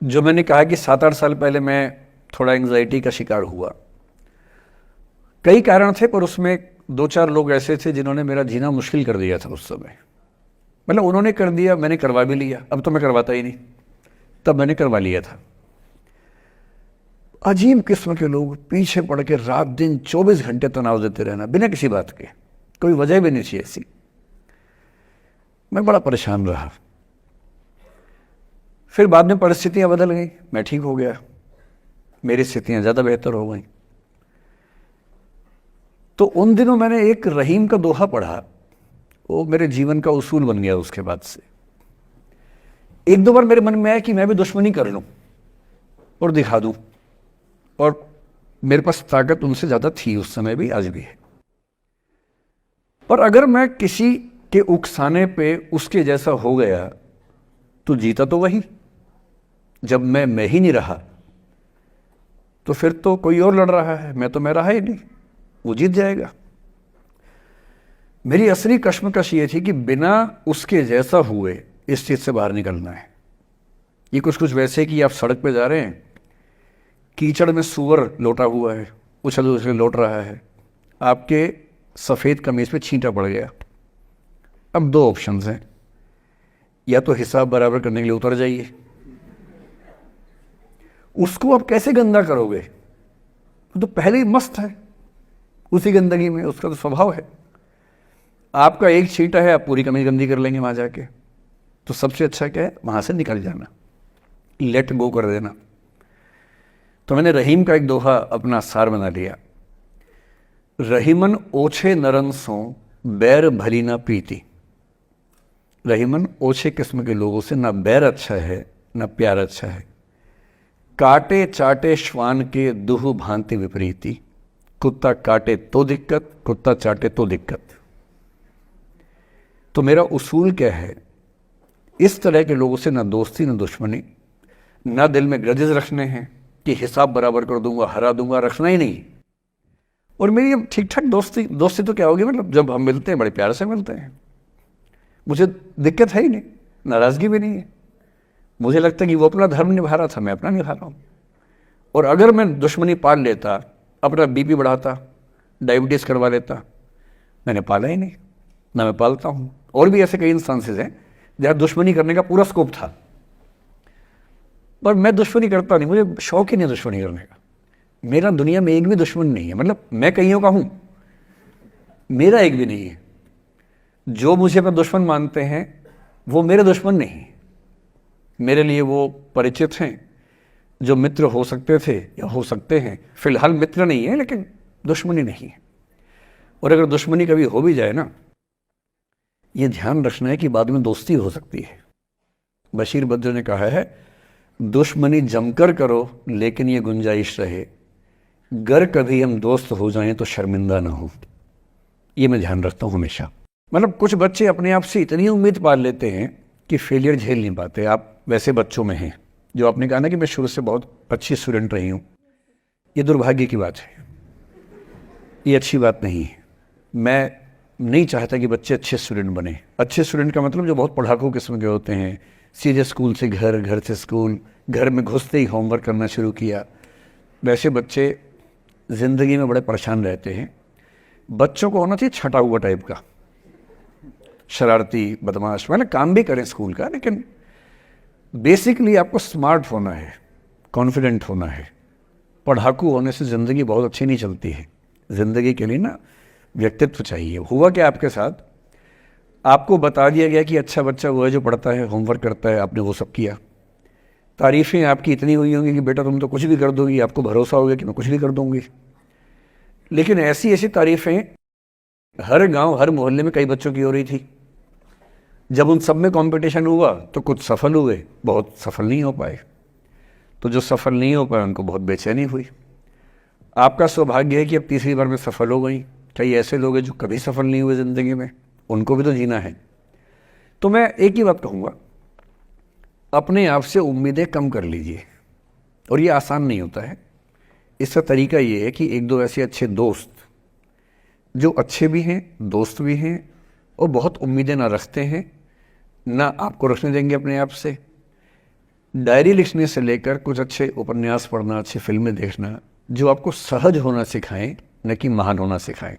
जो मैंने कहा कि 7-8 साल पहले मैं थोड़ा एंग्जाइटी का शिकार हुआ। कई कारण थे, पर उसमें 2-4 लोग ऐसे थे जिन्होंने मेरा जीना मुश्किल कर दिया था उस समय। मतलब उन्होंने कर दिया, मैंने करवा भी लिया। अब तो मैं करवाता ही नहीं, तब मैंने करवा लिया था। अजीब किस्म के लोग पीछे पड़ के रात दिन 24 घंटे तनाव देते रहना बिना किसी बात के, कोई वजह भी नहीं थी ऐसी। मैं बड़ा परेशान रहा। फिर बाद में परिस्थितियां बदल गई, मैं ठीक हो गया, मेरी स्थितियां ज़्यादा बेहतर हो गई। तो उन दिनों मैंने एक रहीम का दोहा पढ़ा, वो मेरे जीवन का उसूल बन गया। उसके बाद से 1-2 बार मेरे मन में आया कि मैं भी दुश्मनी कर लूं और दिखा दूं, और मेरे पास ताकत उनसे ज़्यादा थी उस समय भी, आज भी है। पर अगर मैं किसी के उकसाने पे उसके जैसा हो गया तो जीता तो वही। जब मैं ही नहीं रहा तो फिर तो कोई और लड़ रहा है, मैं रहा ही नहीं, वो जीत जाएगा। मेरी असली कश्मकश ये थी कि बिना उसके जैसा हुए इस चीज से बाहर निकलना है। ये कुछ वैसे कि आप सड़क पे जा रहे हैं, कीचड़ में सूअर लोटा हुआ है, उछल उछल लौट रहा है, आपके सफ़ेद कमीज पे छींटा पड़ गया। अब 2 ऑप्शंस हैं, या तो हिसाब बराबर करने के लिए उतर जाइए, उसको आप कैसे गंदा करोगे, वो तो पहले ही मस्त है उसी गंदगी में, उसका तो स्वभाव है। आपका एक छींटा है, आप पूरी कमीज गंदी कर लेंगे वहां जाके। तो सबसे अच्छा क्या है, वहां से निकल जाना, लेट गो कर देना। तो मैंने रहीम का एक दोहा अपना सार बना लिया, रहीमन ओछे नरन सो बैर भली ना प्रीति। रहीमन ओछे किस्म के लोगों से ना बैर अच्छा है ना प्यार अच्छा है। काटे चाटे श्वान के दुह भांति विपरीति। कुत्ता काटे तो दिक्कत, कुत्ता चाटे तो दिक्कत। तो मेरा उसूल क्या है, इस तरह के लोगों से ना दोस्ती ना दुश्मनी, ना दिल में ग्रजेस रखने हैं कि हिसाब बराबर कर दूंगा, हरा दूंगा, रखना ही नहीं। और मेरी अब ठीक ठाक दोस्ती तो क्या होगी, मतलब जब हम मिलते हैं बड़े प्यार से मिलते हैं, मुझे दिक्कत है ही नहीं, नाराजगी भी नहीं है। मुझे लगता है कि वो अपना धर्म निभा रहा था, मैं अपना निभा रहा हूं। और अगर मैं दुश्मनी पाल लेता, अपना बीपी बढ़ाता, डायबिटीज करवा लेता, मैंने पाला ही नहीं, ना मैं पालता हूं। और भी ऐसे कई इंस्टांसेस हैं जहां दुश्मनी करने का पूरा स्कोप था, पर मैं दुश्मनी करता नहीं, मुझे शौक ही नहीं दुश्मनी करने का। मेरा दुनिया में एक भी दुश्मन नहीं है, मतलब मैं कईयों का हूं, मेरा एक भी नहीं है। जो मुझे अपना दुश्मन मानते हैं वो मेरे दुश्मन नहीं है, मेरे लिए वो परिचित हैं, जो मित्र हो सकते थे या हो सकते हैं। फिलहाल मित्र नहीं है, लेकिन दुश्मनी नहीं है। और अगर दुश्मनी कभी हो भी जाए ना, ये ध्यान रखना है कि बाद में दोस्ती हो सकती है। बशीर बद्र ने कहा है, दुश्मनी जमकर करो लेकिन ये गुंजाइश रहे, गर कभी हम दोस्त हो जाएं तो शर्मिंदा ना हो। ये मैं ध्यान रखता हूं हमेशा। मतलब कुछ बच्चे अपने आप से इतनी उम्मीद पाल लेते हैं कि फेलियर झेल नहीं पाते। आप वैसे बच्चों में हैं, जो आपने कहा ना कि मैं शुरू से बहुत अच्छी स्टूडेंट रही हूं, ये दुर्भाग्य की बात है, ये अच्छी बात नहीं है। मैं नहीं चाहता कि बच्चे अच्छे स्टूडेंट बने। अच्छे स्टूडेंट का मतलब जो बहुत पढ़ाकू किस्म के होते हैं, सीधे स्कूल से घर, घर से स्कूल, घर में घुसते ही होमवर्क करना शुरू किया, वैसे बच्चे ज़िंदगी में बड़े परेशान रहते हैं। बच्चों को होना चाहिए छटा हुआ टाइप का, शरारती, बदमाश, मतलब काम भी करें स्कूल का, लेकिन बेसिकली आपको स्मार्ट होना है, कॉन्फिडेंट होना है। पढ़ाकू होने से ज़िंदगी बहुत अच्छी नहीं चलती है। ज़िंदगी के लिए ना व्यक्तित्व चाहिए। हुआ क्या आपके साथ, आपको बता दिया गया कि अच्छा बच्चा वो है जो पढ़ता है, होमवर्क करता है, आपने वो सब किया। तारीफ़ें आपकी इतनी हुई होंगी कि बेटा तुम तो कुछ भी कर दोगी, आपको भरोसा हो गया कि मैं कुछ भी कर दूंगी। लेकिन ऐसी ऐसी तारीफ़ें हर गांव, हर मोहल्ले में कई बच्चों की हो रही थी। जब उन सब में कंपटीशन हुआ तो कुछ सफल हुए, बहुत सफल नहीं हो पाए। तो जो सफल नहीं हो पाए उनको बहुत बेचैनी हुई। आपका सौभाग्य है कि अब तीसरी बार में सफल हो गई। कई ऐसे लोग हैं जो कभी सफल नहीं हुए ज़िंदगी में, उनको भी तो जीना है। तो मैं एक ही बात कहूँगा, अपने आप से उम्मीदें कम कर लीजिए। और ये आसान नहीं होता है। इसका तरीका ये है कि 1-2 ऐसे अच्छे दोस्त जो अच्छे भी हैं, दोस्त भी हैं, और बहुत उम्मीदें ना रखते हैं, ना आपको रखने देंगे अपने आप से, डायरी लिखने से लेकर कुछ अच्छे उपन्यास पढ़ना, अच्छी फिल्में देखना, जो आपको सहज होना सिखाएं, न कि महान होना सिखाएं।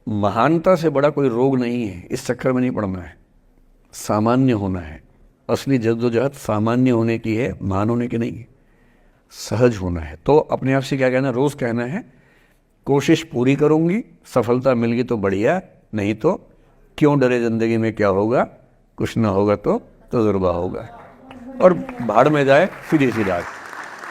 महानता से बड़ा कोई रोग नहीं है, इस चक्कर में नहीं पड़ना है। सामान्य होना है। असली जद्दोजहद सामान्य होने की है, महान होने की नहीं। सहज होना है। तो अपने आप से क्या कहना, रोज़ कहना है कोशिश पूरी करूंगी, सफलता मिल गई तो बढ़िया, नहीं तो क्यों डरे, जिंदगी में क्या होगा, कुछ ना होगा तो तजुर्बा होगा। और भाड़ में जाए सीधी सी बात।